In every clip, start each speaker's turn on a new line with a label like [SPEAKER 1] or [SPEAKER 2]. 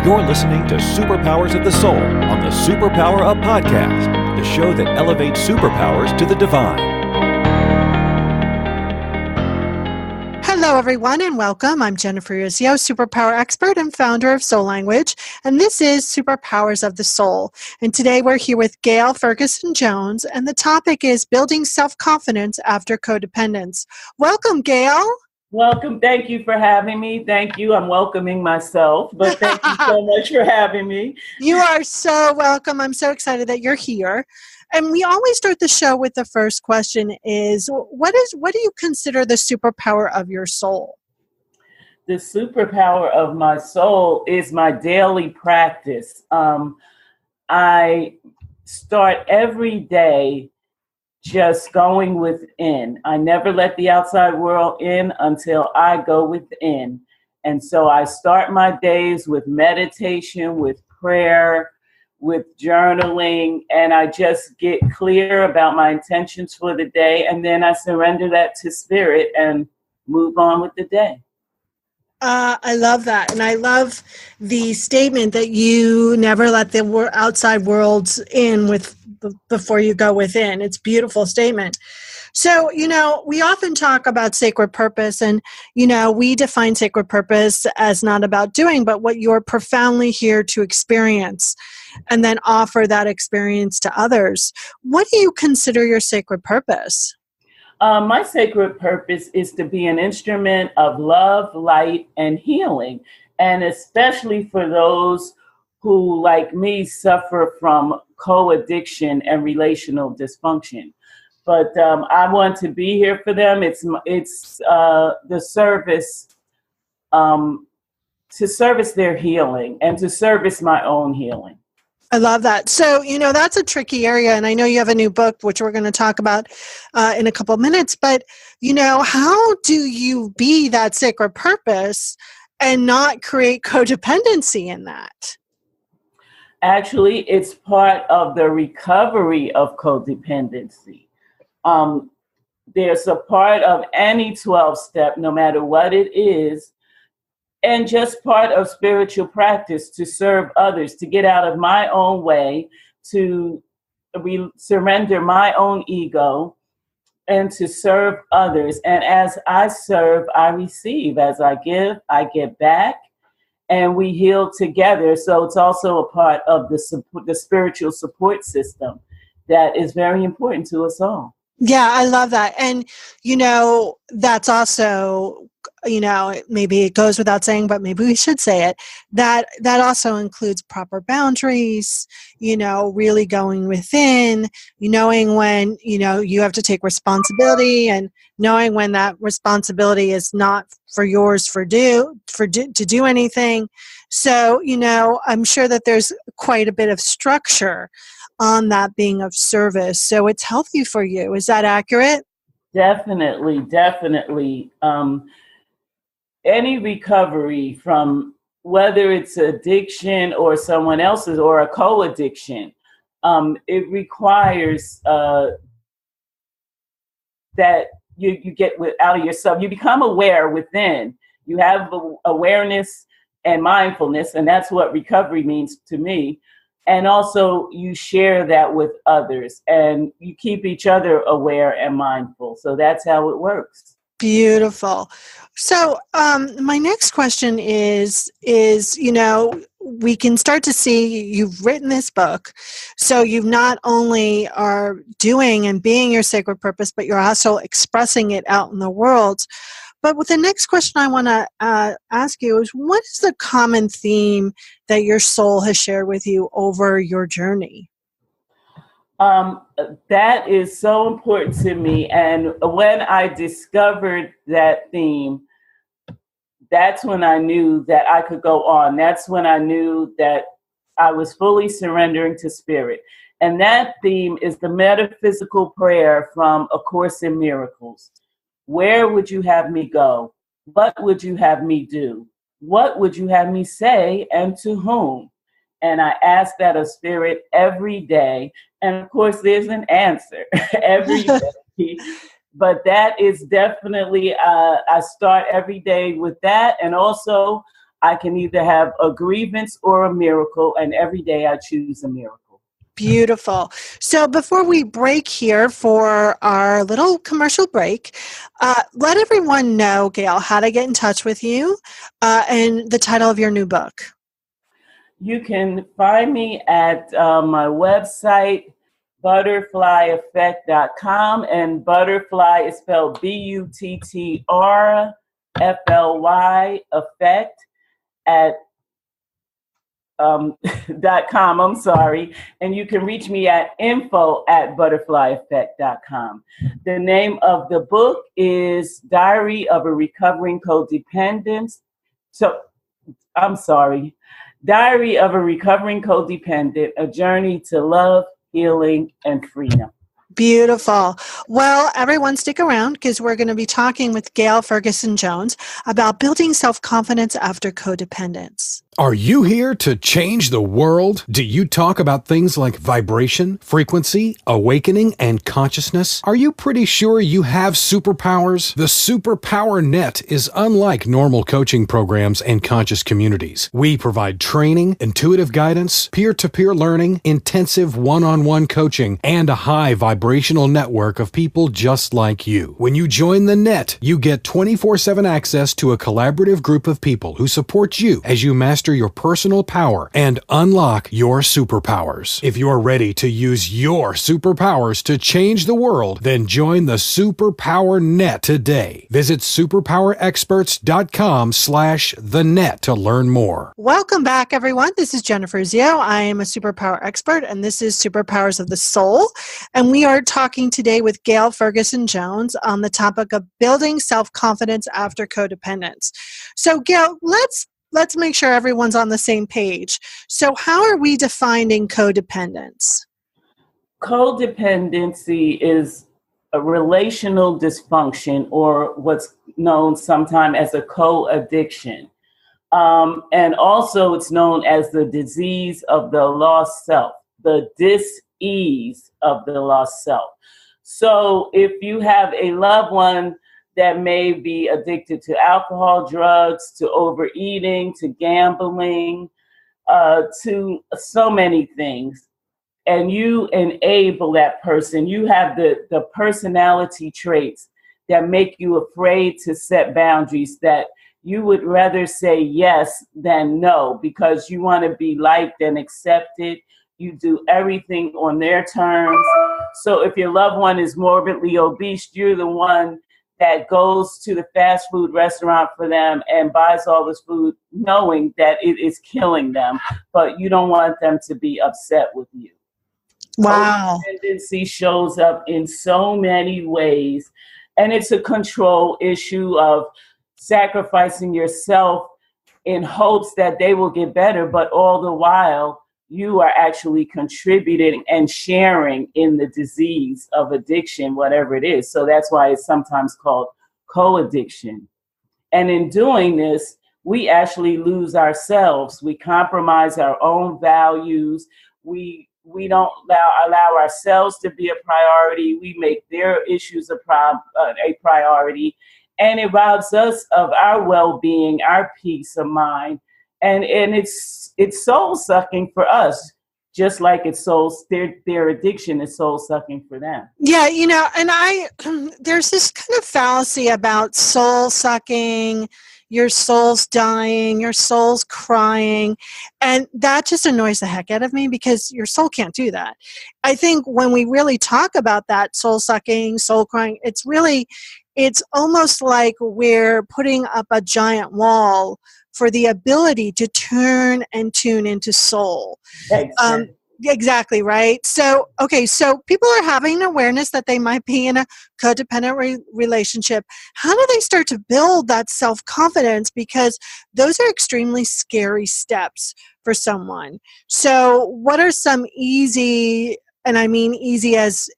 [SPEAKER 1] You're listening to Superpowers of the Soul on the Superpower Up Podcast, the show that elevates superpowers to the divine.
[SPEAKER 2] Hello, everyone, and welcome. I'm Jennifer Urezzio, superpower expert and founder of Soul Language, and this is Superpowers of the Soul. And today we're here with Gail Ferguson Jones, and the topic is building self-confidence after codependence. Welcome, Gail.
[SPEAKER 3] Welcome. Thank you for having me. Thank you. I'm welcoming myself, but thank you so much for having me.
[SPEAKER 2] You are so welcome. I'm so excited that you're here. And we always start the show with the first question is, what do you consider the superpower of your soul?
[SPEAKER 3] The superpower of my soul is my daily practice. I start every day just going within. I never let the outside world in until I go within. And so I start my days with meditation, with prayer, with journaling, and I just get clear about my intentions for the day. And then I surrender that to spirit and move on with the day.
[SPEAKER 2] I love that. And I love the statement that you never let the outside worlds in before you go within. It's a beautiful statement. So, we often talk about sacred purpose and, we define sacred purpose as not about doing, but what you're profoundly here to experience and then offer that experience to others. What do you consider your sacred purpose?
[SPEAKER 3] My sacred purpose is to be an instrument of love, light, and healing, and especially for those who, like me, suffer from co-addiction and relational dysfunction. But I want to be here for them. It's the service, to service their healing and to service my own healing.
[SPEAKER 2] I love that. So, that's a tricky area. And I know you have a new book, which we're going to talk about in a couple of minutes. But, how do you be that sacred purpose and not create codependency in that?
[SPEAKER 3] Actually, it's part of the recovery of codependency. There's a part of any 12-step, no matter what it is, and just part of spiritual practice to serve others, to get out of my own way, to surrender my own ego, and to serve others. And as I serve, I receive. As I give, I get back, and we heal together. So it's also a part of the spiritual support system that is very important to us all.
[SPEAKER 2] Yeah, I love that. And, that's also, maybe it goes without saying, but maybe we should say it, that also includes proper boundaries, really going within, knowing when, you have to take responsibility and knowing when that responsibility is not for yours to do anything. So, I'm sure that there's quite a bit of structure on that being of service. So it's healthy for you. Is that accurate?
[SPEAKER 3] Definitely. Any recovery from whether it's addiction or someone else's or a co-addiction, it requires that you get out of yourself. You become aware within. You have awareness and mindfulness, and that's what recovery means to me. And also you share that with others and you keep each other aware and mindful. So that's how it works.
[SPEAKER 2] Beautiful. So my next question is, we can start to see you've written this book. So you not only are doing and being your sacred purpose, but you're also expressing it out in the world. But with the next question I want to ask you is, what is the common theme that your soul has shared with you over your journey?
[SPEAKER 3] That is so important to me. And when I discovered that theme, that's when I knew that I could go on. That's when I knew that I was fully surrendering to spirit. And that theme is the metaphysical prayer from A Course in Miracles. Where would you have me go? What would you have me do? What would you have me say and to whom? And I ask that of spirit every day. And of course, there's an answer every day. But that is definitely, I start every day with that. And also, I can either have a grievance or a miracle, and every day I choose a miracle.
[SPEAKER 2] Beautiful. So before we break here for our little commercial break, let everyone know, Gail, how to get in touch with you and the title of your new book.
[SPEAKER 3] You can find me at my website, butterflyeffect.com, and butterfly is spelled Buttrfly effect at .com, I'm sorry, and you can reach me at info@butterflyeffect.com. The name of the book is Diary of a Recovering Codependent. Diary of a Recovering Codependent, A Journey to Love, Healing, and Freedom.
[SPEAKER 2] Beautiful. Well, everyone stick around because we're going to be talking with Gail Ferguson Jones about building self-confidence after codependence.
[SPEAKER 4] Are you here to change the world? Do you talk about things like vibration, frequency, awakening, and consciousness? Are you pretty sure you have superpowers? The Superpower Net is unlike normal coaching programs and conscious communities. We provide training, intuitive guidance, peer-to-peer learning, intensive one-on-one coaching, and a high vibrational network of people just like you. When you join the net, you get 24/7 access to a collaborative group of people who support you as you master your personal power and unlock your superpowers. If you're ready to use your superpowers to change the world, then join the Superpower Net today. Visit superpowerexperts.com/thenet to learn more.
[SPEAKER 2] Welcome back, everyone. This is Jennifer Urezzio. I am a superpower expert, and this is Superpowers of the Soul. And we are talking today with Gail Ferguson Jones on the topic of building self-confidence after codependence. So, Gail, let's make sure everyone's on the same page. So how are we defining codependence?
[SPEAKER 3] Codependency is a relational dysfunction, or what's known sometimes as a co-addiction. And also it's known as the disease of the lost self, the dis-ease of the lost self. So if you have a loved one that may be addicted to alcohol, drugs, to overeating, to gambling, to so many things, and you enable that person, you have the personality traits that make you afraid to set boundaries, that you would rather say yes than no because you want to be liked and accepted. You do everything on their terms. So if your loved one is morbidly obese, you're the one that goes to the fast food restaurant for them and buys all this food knowing that it is killing them, but you don't want them to be upset with you.
[SPEAKER 2] Wow.
[SPEAKER 3] Codependency shows up in so many ways, and it's a control issue of sacrificing yourself in hopes that they will get better, but all the while you are actually contributing and sharing in the disease of addiction, whatever it is. So that's why it's sometimes called co-addiction. And in doing this, we actually lose ourselves. We compromise our own values. We don't allow ourselves to be a priority. We make their issues a priority. And it robs us of our well-being, our peace of mind. And it's soul sucking for us, just like it's their addiction is soul sucking for them.
[SPEAKER 2] Yeah, and there's this kind of fallacy about soul sucking, your soul's dying, your soul's crying, and that just annoys the heck out of me because your soul can't do that. I think when we really talk about that soul sucking, soul crying, it's almost like we're putting up a giant wall for the ability to turn and tune into soul. Exactly, right? So people are having awareness that they might be in a codependent relationship. How do they start to build that self-confidence? Because those are extremely scary steps for someone. So what are some easy, and I mean easy as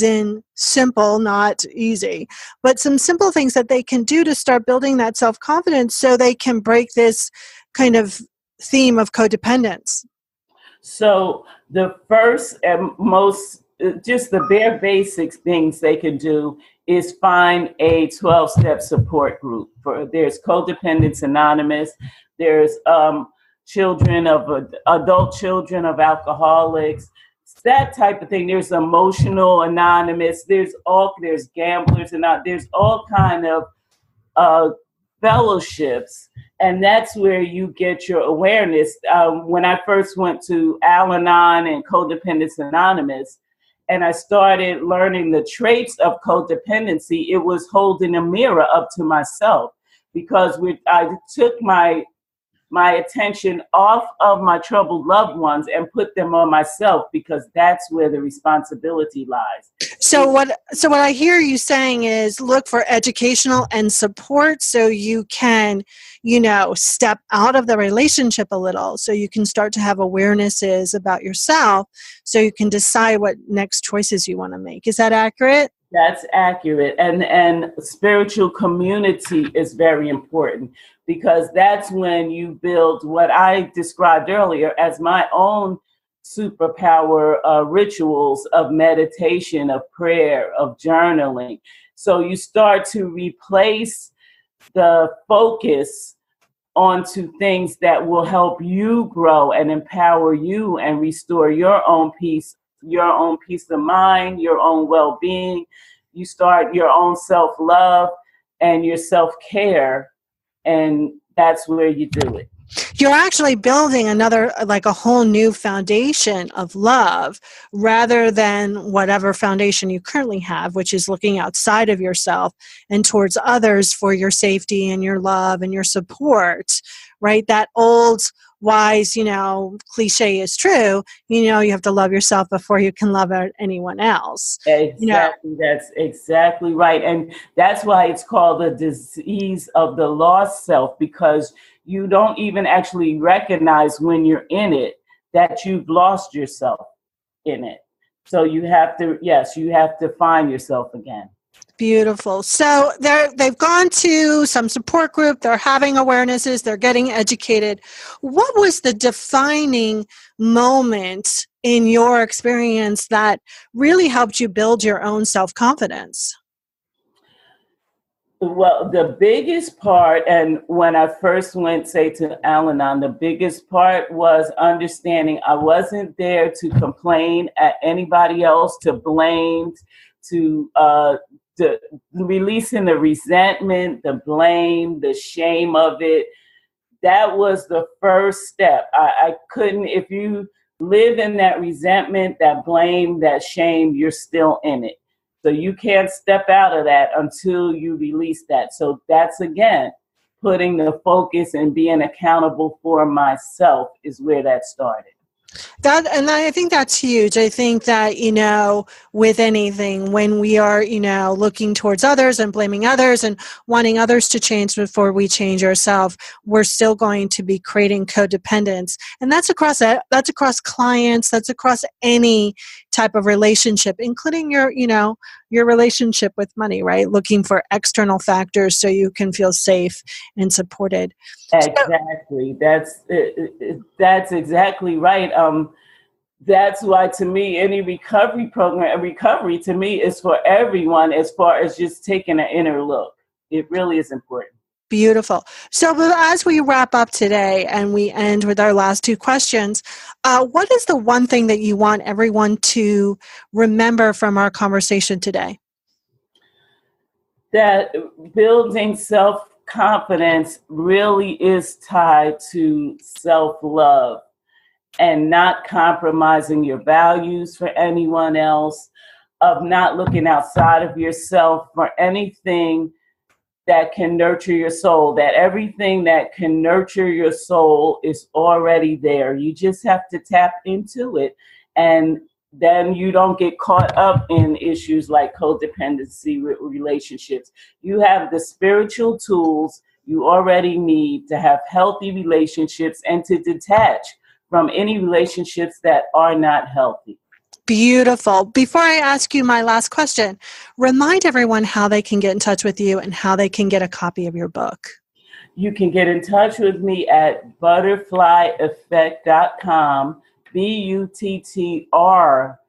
[SPEAKER 2] in simple, not easy, but some simple things that they can do to start building that self-confidence so they can break this kind of theme of codependence?
[SPEAKER 3] So the first and most, just the bare basics things they can do is find a 12-step support group. There's Codependents Anonymous, there's adult children of alcoholics, that type of thing. There's Emotional Anonymous, there's Gamblers, and there's all kind of fellowships, and that's where you get your awareness. When I first went to Al-Anon and Codependents Anonymous, and I started learning the traits of codependency, it was holding a mirror up to myself, because I took my attention off of my troubled loved ones and put them on myself, because that's where the responsibility lies.
[SPEAKER 2] So what I hear you saying is look for educational and support so you can, step out of the relationship a little, so you can start to have awarenesses about yourself, so you can decide what next choices you want to make. Is that accurate?
[SPEAKER 3] That's accurate. And spiritual community is very important, because that's when you build what I described earlier as my own superpower rituals of meditation, of prayer, of journaling. So you start to replace the focus onto things that will help you grow and empower you and restore your own peace of mind, your own well-being. You start your own self-love and your self-care, and that's where you do it.
[SPEAKER 2] You're actually building a whole new foundation of love, rather than whatever foundation you currently have, which is looking outside of yourself and towards others for your safety and your love and your support, right? That old wise, cliche is true. You have to love yourself before you can love anyone else.
[SPEAKER 3] Exactly. That's exactly right. And that's why it's called the disease of the lost self, because you don't even actually recognize when you're in it that you've lost yourself in it. So you have to find yourself again.
[SPEAKER 2] Beautiful. So they've gone to some support group, they're having awarenesses, they're getting educated. What was the defining moment in your experience that really helped you build your own self-confidence?
[SPEAKER 3] Well, the biggest part, and when I first went, to Al-Anon, the biggest part was understanding I wasn't there to complain at anybody else, to blame, to releasing the resentment, the blame, the shame of it. That was the first step. I couldn't, if you live in that resentment, that blame, that shame, you're still in it. So you can't step out of that until you release that. So that's, again, putting the focus and being accountable for myself is where that started.
[SPEAKER 2] And I think that's huge. I think that, with anything, when we are, looking towards others and blaming others and wanting others to change before we change ourselves, we're still going to be creating codependence. And that's across clients, that's across any type of relationship, including your relationship with money, right? Looking for external factors so you can feel safe and supported.
[SPEAKER 3] Exactly. That's exactly right. That's why, to me, any recovery program, recovery to me is for everyone, as far as just taking an inner look. It really is important.
[SPEAKER 2] Beautiful. So as we wrap up today and we end with our last two questions, what is the one thing that you want everyone to remember from our conversation today?
[SPEAKER 3] That building self-confidence really is tied to self-love and not compromising your values for anyone else, of not looking outside of yourself for anything that can nurture your soul, that everything that can nurture your soul is already there. You just have to tap into it. And then you don't get caught up in issues like codependency relationships. You have the spiritual tools you already need to have healthy relationships and to detach from any relationships that are not healthy.
[SPEAKER 2] Beautiful. Before I ask you my last question, remind everyone how they can get in touch with you and how they can get a copy of your book.
[SPEAKER 3] You can get in touch with me at butterflyeffect.com, BUTTREFFECT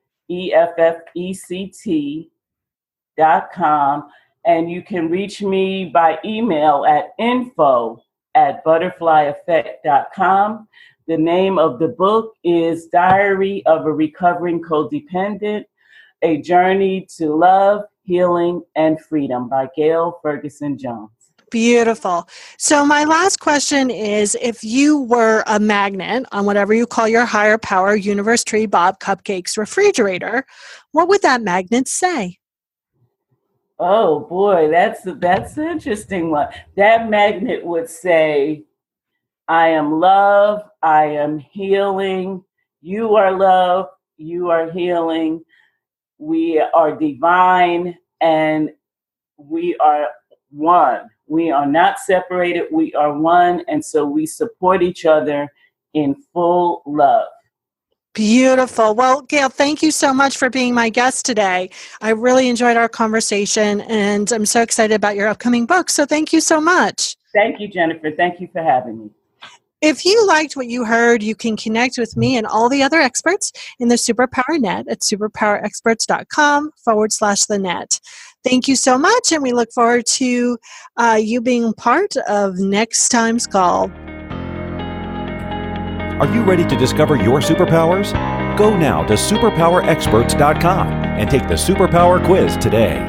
[SPEAKER 3] info@butterflyeffect.com. And you can reach me by email at info@butterflyeffect.com. The name of the book is Diary of a Recovering Codependent, A Journey to Love, Healing, and Freedom by Gail Ferguson Jones.
[SPEAKER 2] Beautiful. So my last question is, if you were a magnet on whatever you call your higher power, universe, tree, Bob, cupcakes, refrigerator, what would that magnet say?
[SPEAKER 3] Oh boy, that's an interesting one. That magnet would say, I am love, I am healing, you are love, you are healing, we are divine, and we are one. We are not separated, we are one, and so we support each other in full love.
[SPEAKER 2] Beautiful. Well, Gail, thank you so much for being my guest today. I really enjoyed our conversation, and I'm so excited about your upcoming book. So thank you so much.
[SPEAKER 3] Thank you, Jennifer. Thank you for having me.
[SPEAKER 2] If you liked what you heard, you can connect with me and all the other experts in the Superpower Net at superpowerexperts.com/the net. Thank you so much, and we look forward to you being part of next time's call.
[SPEAKER 1] Are you ready to discover your superpowers? Go now to superpowerexperts.com and take the Superpower Quiz today.